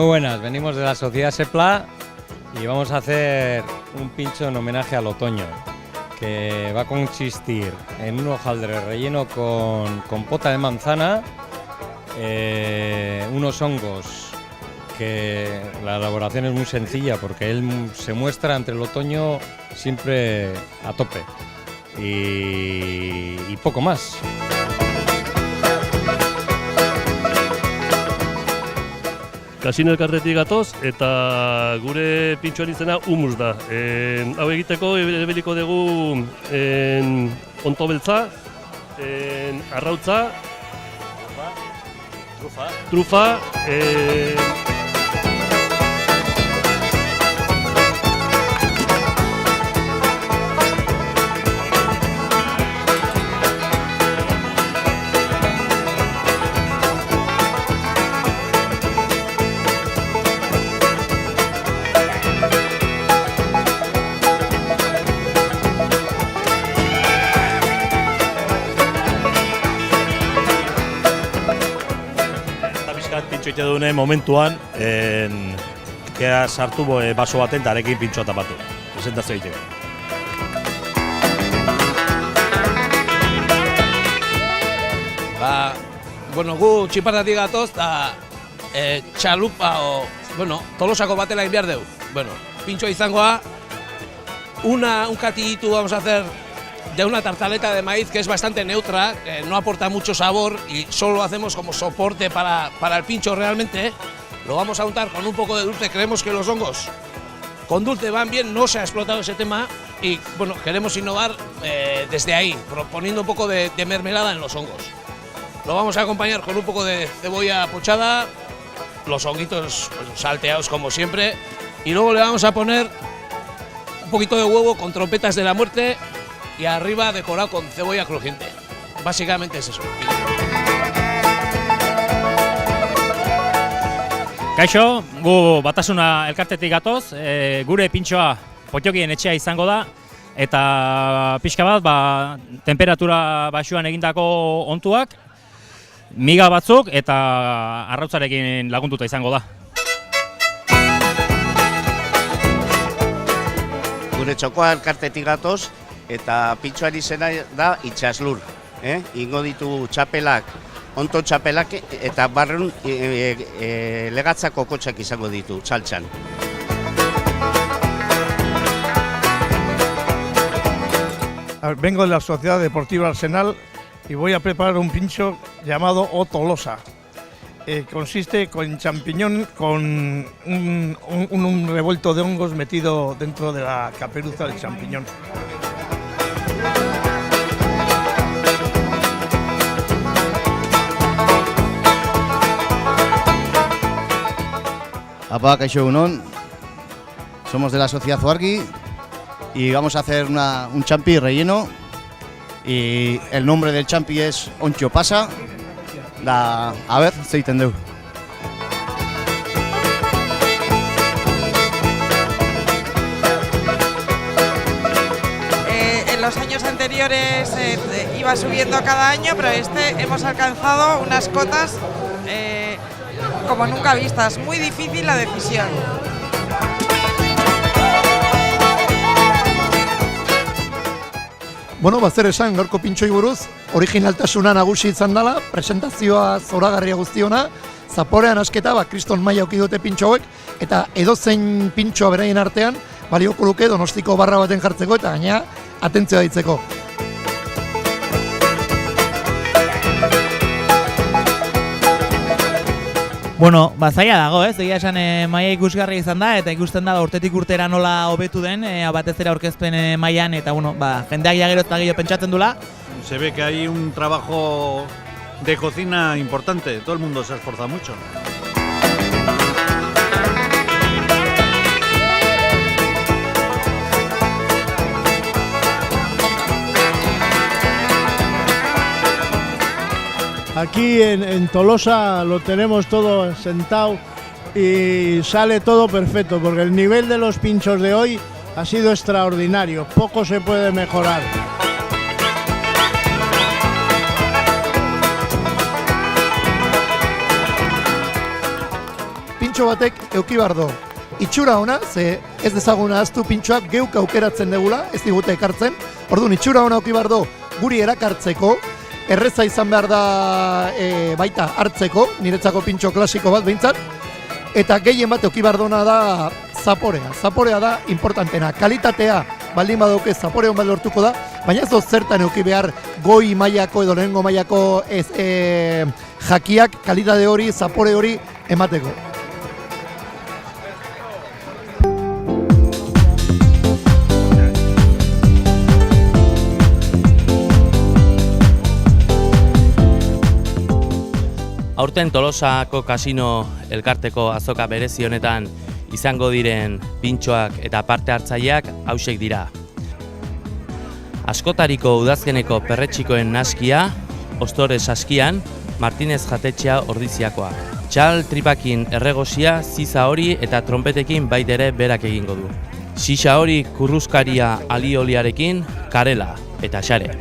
Muy buenas, venimos de la Sociedad Sepla y vamos a hacer un pincho en homenaje al otoño, que va a consistir en un hojaldre relleno con compota de manzana, unos hongos, que la elaboración es muy sencilla porque él se muestra entre el otoño siempre a tope, y poco más. Kasino elkartetik gatoz eta gure pintxoan izena humus da. Hau egiteko ebeliko dugu onto beltza, arrautza, trufa, pintxoite dune momentuan kea sartu baso baten eta arekin pintxoa tapatu. Presentazio egiteko. Gu Txiparratik gatoz eta txalupa Tolosako batela egin behar dugu. Pintxoa izangoa, un catillito vamos a hacer de una tartaleta de maíz que es bastante neutra, que no aporta mucho sabor y solo lo hacemos como soporte para el pincho realmente. Lo vamos a untar con un poco de dulce, creemos que los hongos con dulce van bien, no se ha explotado ese tema y queremos innovar desde ahí, poniendo un poco de mermelada en los hongos. Lo vamos a acompañar con un poco de cebolla pochada, los honguitos salteados como siempre, y luego le vamos a poner un poquito de huevo con trompetas de la muerte y arriba decorado con cebolla crujiente. Básicamente es eso. Kaixo, gu Batasuna elkartetik gatoz, gure pintxoa Potjokien etxea izango da, eta pixka bat temperatura baxuan egindako ontuak, miga batzuk eta arrautzarekin lagunduta izango da. Gure txokoa elkartetik gatoz, eta pintxoan izena da itxaslur. Ingo ditu txapelak, onto txapelak, eta barrun legatzako kotxak izango ditu, txaltxan. Vengo de la Sociedad Deportiva Arsenal y voy a preparar un pincho llamado O Tolosa. Consiste con champiñón, con un revuelto de hongos metido dentro de la caperuza del champiñón. Apa, kaixo egunon, somos de la Sociedad Zuargi y vamos a hacer un champi relleno, y el nombre del champi es Ontxo Pasa. A ver, zeiten dugu. En los años anteriores iba subiendo cada año, pero hemos alcanzado unas cotas como nunca vistas. Muy difícil la decisión. Zer esan gaurko pintxoi buruz, originaltasuna nagusi izan dela, presentazioa zoragarria guztiona, zaporean asketa kriston maila auki dute pintxo hauek, eta edozein pintxoa beraien artean balioko luke Donostiko barra baten jartzeko eta gainera atentzioa ditzeko. Zaila dago, egia esan maila ikusgarria izan da, eta ikusten da urtetik urtera nola hobetu den, batez ere aurkezpen mailan, eta jendeak gero eta gehiago pentsatzen dula. Se ve que hay un trabajo de cocina importante, todo el mundo se esfuerza mucho. Aquí en Tolosa lo tenemos todo sentado y sale todo perfecto, porque el nivel de los pinchos de hoy ha sido extraordinario, poco se puede mejorar. pintxo batek euki bardo. Itxura ona, ze ez dezaguna ahaztu pintxoak geuk aukeratzen degula, ez digute ekartzen. Orduan, itxura ona euki bardo guri erakartzeko, erreza izan behar da baita hartzeko, niretzako pintxo klasiko bat behintzat, eta gehien bat euki bardona da zaporea. Zaporea da importantena. Kalitatea baldin badauke zapore hon bat lortuko da, baina ez zertan euki behar goi mailako edo lehengo mailako jakiak kalitate hori, zapore hori emateko. Aurten Tolosako kasino elkarteko azoka berezi honetan izango diren pintxoak eta parte hartzaileak hausek dira. Askotariko udazkeneko perretxikoen naskia, Ostore Saskian, Martinez jatetxea Ordiziakoa. Txal tripakin erregosia, ziza hori eta trompetekin baitere berak egingo du. Xixa hori kurruzkaria alioliarekin, karela eta xare.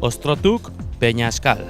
Ostrotuk, Peñaskal.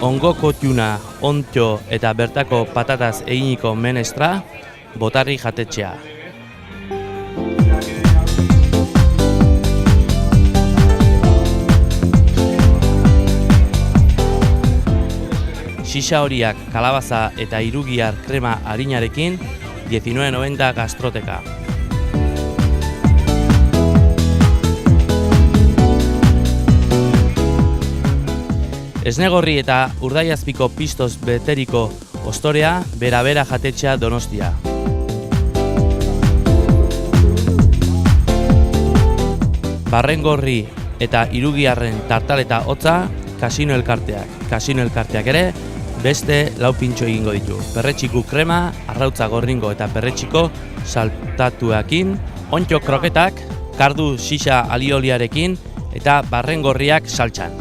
Ongoko tuna, ontxo eta bertako patataz eginiko menestra, Botarri jatetxea. Xixa horiak kalabaza eta irugiar krema harinarekin, 19.90 gastroteka. Esnegorri eta urdaiazpiko pistoz beteriko ostorea, bera jatetxea Donostia. Barrengorri eta irugiarren tartaleta hotza, kasino elkarteak. Kasino elkarteak ere, beste lau pintxo egingo ditu. Perretxiku krema, arrautza gorringo eta perretxiko saltatuekin, ontxo kroketak, kardu xixa alioliarekin eta barrengorriak saltxan.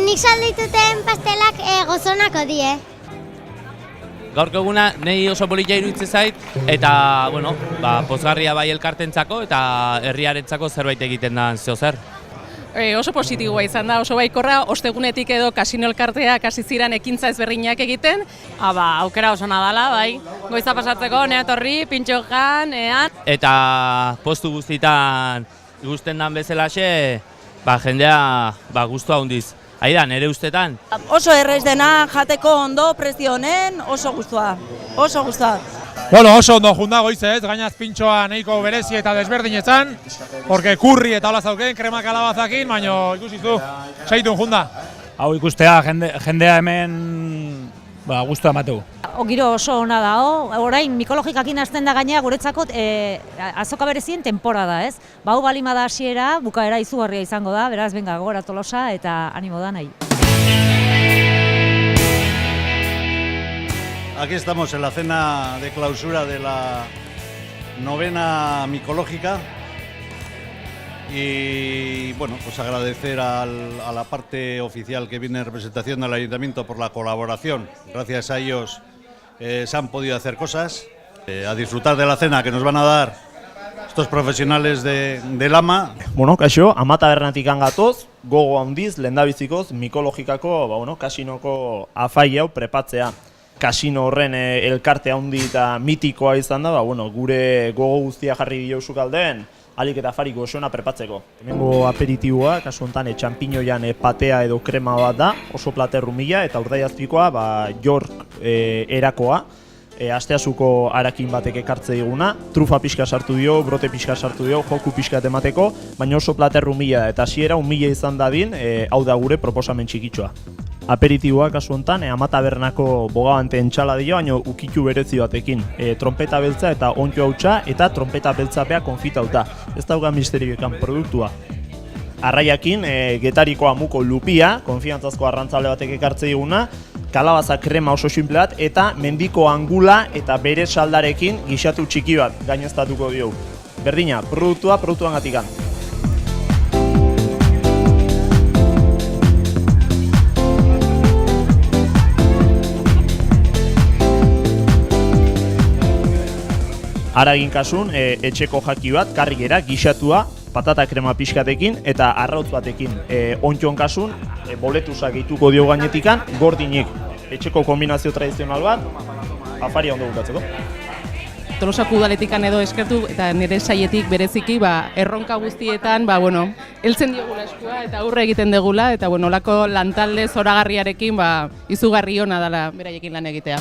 Nik saldituten pastelak gozonako die. Gaurko eguna nahi oso polita iruditzen zait eta, pozgarria bai elkartentzako eta herriarentzako zerbait egiten da zeo zer. Oso positiboa izan da, oso baikorra, ostegunetik edo kasino elkarteak hasi ziren ekintza ezberdinak egiten. Aukera oso nadala, bai. Goiza pasatzeko, nea torri, pintxo jan, ean. Eta postu guztietan ikusten dan bezalaxe, jendea gustua handiz. Aidan, ere ustetan? Oso errez dena, jateko ondo, prezio honen, oso gustua. Oso gustua. Oso ondo junda goizez, gainaz pintxoa nahiko berezi eta desberdinetan, porque kurri eta hola zauken, krema kalabazakin, baina ikusizu, seitun junda. Hau ikustea, jendea hemen gustua emateu. Giro oso ona da, orain mikologikakin hasten da gainea guretzako azoka berezien temporada, ez? Hau balima da hasiera, bukaera izugarria izango da, beraz, benga, gogora Tolosa eta animo da nahi. Aquí estamos en la cena de clausura de la 9ª micológica y pues agradecer a la parte oficial que viene en representación del Ayuntamiento por la colaboración. Gracias a ellos se han podido hacer cosas, a disfrutar de la cena que nos van a dar estos profesionales del AMA. Kaixo, Amatabernatik gatoz, gogo handiz, lehendabizikoz, mikologikako, kasinoko afai hau prepatzea. Kasino horren elkarte handi eta mitikoa izan da, gure gogo guztia jarri diozuk aldeen, alik eta afari goxona prepatzeko. Hemengo aperitiboa, kasu honetan txampiñoian patea edo krema bat da, oso plater rumila, eta urdaiazpikoa York erakoa, asteazuko harakin batek ekartze diguna, trufa pixka sartu dio, brote pixka sartu dio, joku pixka emateko, baina oso plater rumila eta hasiera 1.000 izan dadin, hau da gure proposamen txikitxoa. Aperitiboa kasu honetan, Amatabernako bogabante entxala dio, baina ukitu berezi batekin. Trompeta beltza eta ontxo hautsa eta trompeta beltzapea konfitauta. Ez dauka misterioekan produktua. Arraiakin, getariko amuko lupia, konfiantzazko arrantzale batek ekartze diguna, kalabaza krema oso simple bat, eta mendiko angula eta bere saldarekin gixatu txiki bat gaineztatuko dio. Berdina, produktuan gatikan. Aragin kasun, etxeko jaki bat, karrigera, gixatua, patata krema pixkatekin eta arrautz batekin. Ontxon kasun, boletusa gehituko dio gainetikan, gordinik. Etxeko kombinazio tradizional bat, afaria ondo bukatzeko. Tolosako udaletikan edo eskertu eta nire saietik bereziki erronka guztietan heltzen diogula eskua eta aurre egiten degula eta olako lantalde zoragarriarekin izugarri ona dela beraiekin lan egitea.